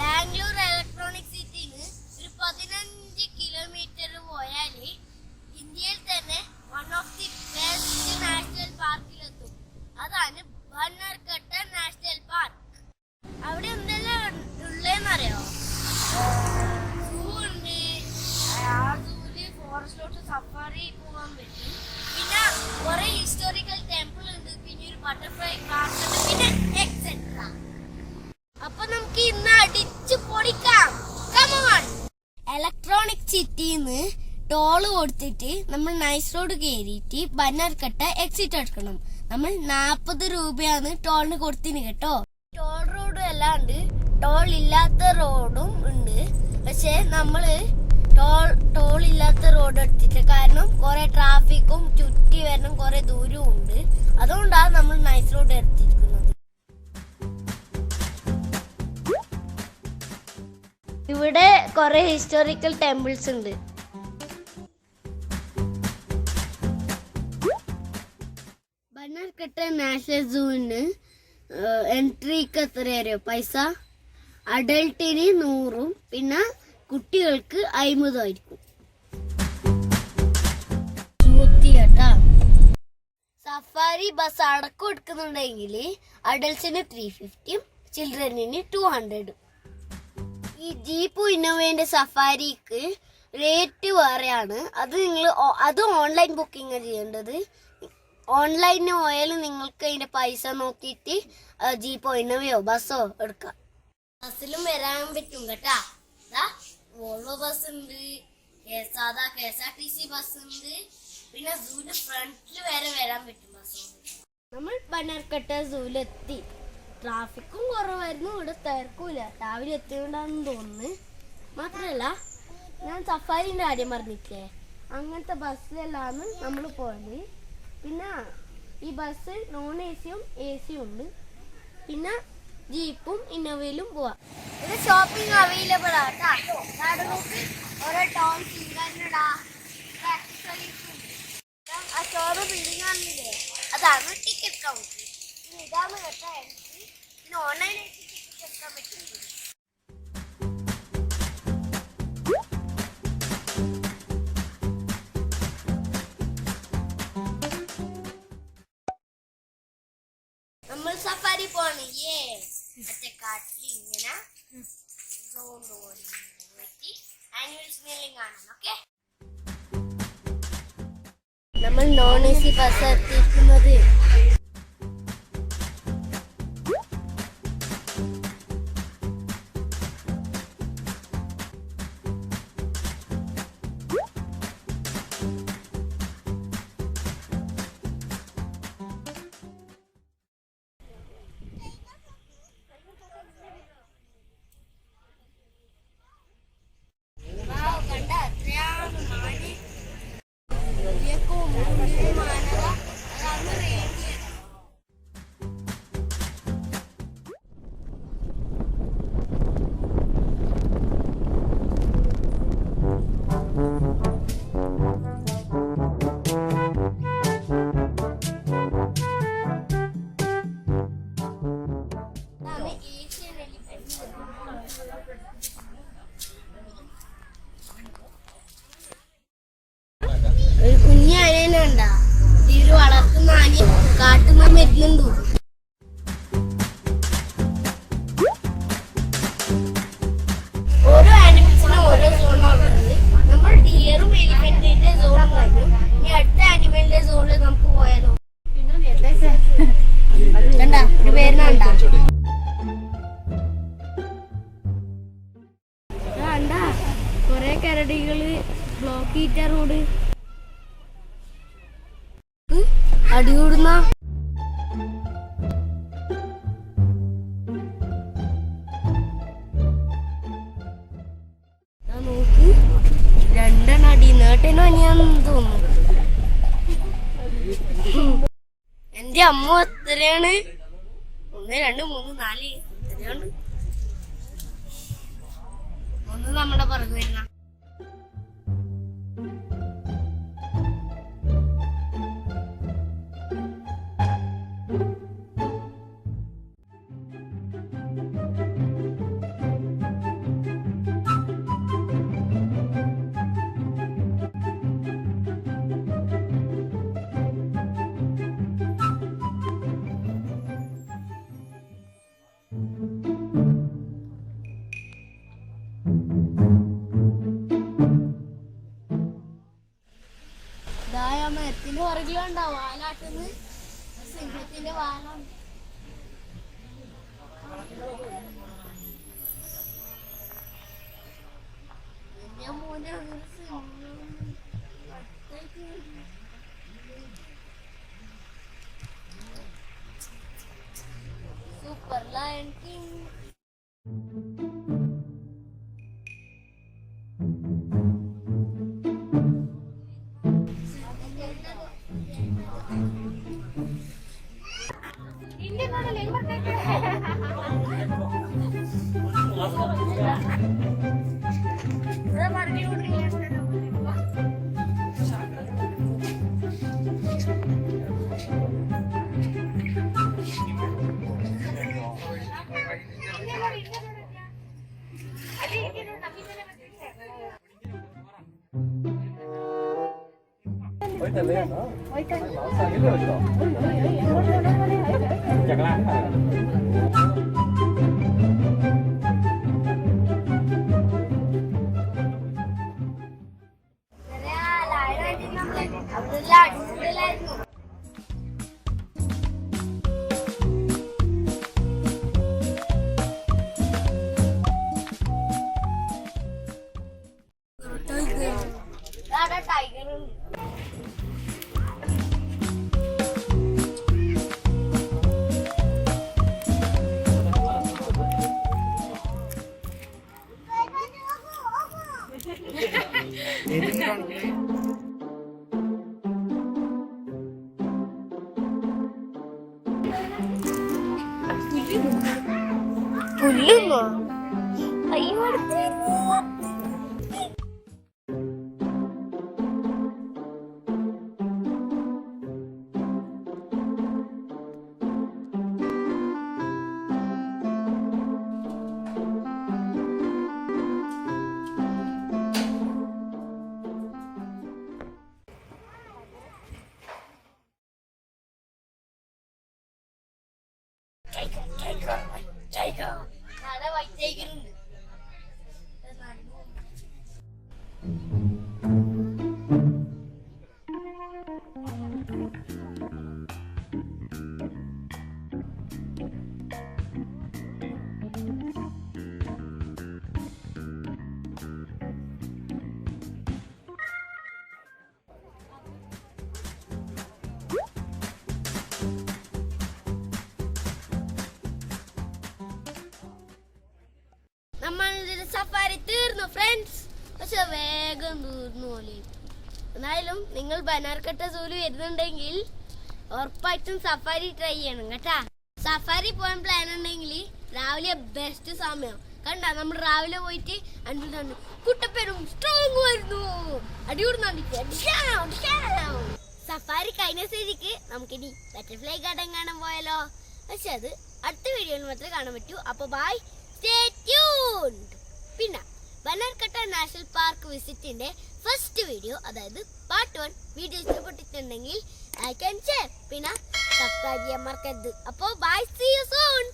Bangalore electronic സിറ്റിന്ന് ഒരു 15 kilometre പോയാൽ ഇന്ത്യയിൽ തന്നെ one of the best national പാർക്കിലെത്തും. അതാണ് ബന്നർഘട്ട നാഷണൽ പാർക്ക്. അവിടെ എന്തെല്ലാം ഉള്ളതെന്നറിയോ? സൂ ഉണ്ട്, സൂല് ഫോറസ്റ്റിലോട്ട് സഫാരി പോകാൻ പറ്റും, പിന്നെ കുറെ ഹിസ്റ്റോറിക്കൽ ടെമ്പിൾ ഉണ്ട്, പിന്നെ ഒരു ബട്ടർഫ്ലൈ പാർക്ക് ഉണ്ട്, പിന്നെ എക്സെട്ര. അപ്പൊ നമുക്ക് ഇന്ന് അടിച്ചു പൊളിക്കാം. ഇലക്ട്രോണിക് സിറ്റിന്ന് ടോള് കൊടുത്തിട്ട് നമ്മൾ നൈസ് റോഡ് കയറിയിട്ട് ബന്നർഘട്ട എക്സിറ്റ് എടുക്കണം. നമ്മൾ 40 രൂപയാണ് ടോളിന് കൊടുത്തിന് കേട്ടോ. ടോൾ റോഡും എല്ലാം ഉണ്ട്, ടോൾ ഇല്ലാത്ത റോഡും ഉണ്ട്. പക്ഷെ നമ്മള് ടോൾ ഇല്ലാത്ത റോഡ് എടുത്തിട്ട്, കാരണം കുറെ ട്രാഫിക്കും ചുറ്റി വരണം, കുറെ ദൂരവും ഉണ്ട്. അതുകൊണ്ടാണ് നമ്മൾ നൈസ് റോഡ് എടുത്തിരിക്കുന്നത്. ഇവിടെ കുറെ ഹിസ്റ്റോറിക്കൽ ടെമ്പിൾസ് ഉണ്ട്. ബന്നർഘട്ട നാഷണൽ സൂവിന് എൻട്രിക്ക് എത്ര അറിയോ പൈസ? അഡൾട്ടിന് 100, പിന്നെ കുട്ടികൾക്ക് 50 ആയിരിക്കും. സഫാരി ബസ് അടക്കം എടുക്കുന്നുണ്ടെങ്കിൽ അഡൾട്ട്സിന് 350, ചിൽഡ്രനിന് 200. ഈ ജീപ്പ് ഇന്നോവേന്റെ സഫാരിക്ക് റേറ്റ് വേറെയാണ്. അത് ഓൺലൈൻ ബുക്കിംഗ് ചെയ്യേണ്ടത്. ഓൺലൈനിൽ പോയാൽ നിങ്ങൾക്ക് അതിന്റെ പൈസ നോക്കിയിട്ട് ജീപ്പോ ഇന്നോവയോ ബസ്സോ എടുക്കാം. ബസ്സിലും വരാൻ പറ്റും കേട്ടാ. വോൾവോ ബസ് ഉണ്ട്, സാധാ KSRTC ബസ് ഉണ്ട്, പിന്നെ സൂല് ഫ്രണ്ടിൽ വരെ വരാൻ പറ്റും ബസ്. നമ്മൾ ബന്നർഘട്ട സൂലെത്തി. ട്രാഫിക്കും കുറവായിരുന്നു, ഇവിടെ തിരക്കൂല. രാവിലെ എത്തിയോണ്ടാന്ന് തോന്നുന്നു. മാത്രല്ല, ഞാൻ സഫാരിന്റെ കാര്യം പറഞ്ഞില്ലേ, അങ്ങനത്തെ ബസ്സിലെല്ലാന്ന് നമ്മൾ പോയത്. പിന്നെ ഈ ബസ് നോൺ AC-യും AC-യും ഉണ്ട്. പിന്നെ ജീപ്പും ഇന്നോവയിലും പോവാം. ഇവിടെ ഷോപ്പിംഗ് അവൈലബിൾ ആട്ടാ. ഓരോ ടോയ്സ് ആ ഷോറൂം ബിൽഡിംഗ് ആണെന്നില്ലേ, അതാണ് ടിക്കറ്റ് കൗണ്ടർ. ഇതാണ് കേട്ടോ എൻട്രി. പിന്നെ ഓൺലൈനായിട്ട് ടിക്കറ്റ് എടുക്കാൻ പറ്റും. നമ്മൾ സഫാരി പോണ്. മറ്റേ കാട്ടിൽ ഇങ്ങനെ ആനുവൽ സ്മെല്ലിംഗ് കാണാം. ഓക്കെ, നമ്മൾ നോൺ AC ബസ് എത്തിയിരിക്കുന്നത്. ഒരു കുഞ്ഞു അനേനുണ്ടാ, ഇതിൽ വളർത്തുന്ന ആന കാട്ടുമ്പോ മരുന്നുണ്ടോ. ഓരോ ആനിമൽസിനും ഓരോ സോണുണ്ട്. നമ്മൾ ഡിയറും എലിഫന്റിന്റെ സോണും കഴിഞ്ഞു. ഇനി അടുത്ത ആനിമലിന്റെ സോണിൽ നമുക്ക് പോയാലോ? കണ്ടാ ഒരു പേരിനാണ്ടാ കണ്ടാ കൊറേ കരടികള് ബ്ലോക്ക് ചെയ്ത റോഡ് അടികൂടുന്ന. നോക്ക് 2 അടി നേട്ടനോ അനിയാന്ന് തോന്നുന്നു. എന്റെ അമ്മ എത്രയാണ്? 1 2 3 4 എത്രയാണ്? ഒന്ന് നമ്മുടെ പുറകു വരുന്ന മരത്തിന്റെ പുറകിലുണ്ടാവും വാലാട്ടുന്ന് സിംഹത്തിന്റെ വാലാണ്. Super lion king. പുല്ലുന്നോ? അയ്യോ നമ്മളുടെ സഫാരി തീർന്നു ഫ്രണ്ട്സ്. പക്ഷെ വേഗം തീർന്നു പോലെ. എന്നാലും നിങ്ങൾ ബനാർക്കട്ട സൂല് വരുന്നുണ്ടെങ്കിൽ ഉറപ്പായിട്ടും സഫാരി ട്രൈ ചെയ്യണം കേട്ടാ. സഫാരി പോകാൻ പ്ലാൻ ഉണ്ടെങ്കിൽ രാവിലെ ബെസ്റ്റ് സമയം. കണ്ട നമ്മൾ രാവിലെ പോയിട്ട് അൻപിൽ കുട്ടപ്പേരും സ്ട്രോങ് വരുന്നു അടികൂടുന്നുണ്ട്. സഫാരി കഴിഞ്ഞ സ്ഥിതിക്ക് നമുക്കിനി ബട്ടർഫ്ലൈ ഗാർഡൻ കാണാൻ പോയാലോ? പക്ഷെ അത് അടുത്ത വീഡിയോയിൽ മാത്രമേ കാണാൻ പറ്റൂ. അപ്പൊ ബൈ, stay tuned. പിന്നെ ബനാർക്കട്ട നാഷണൽ പാർക്ക് വിസിറ്റിന്റെ ഫസ്റ്റ് വീഡിയോ, അതായത് പാർട്ട് 1 വീഡിയോ ഇഷ്ടപ്പെട്ടിട്ടുണ്ടെങ്കിൽ ലൈക്ക് ആൻഡ് ഷെയർ, പിന്നെ സബ്സ്ക്രൈബ് ചെയ്യാൻ മറക്കരുത്. അപ്പോൾ ബൈ, see you soon.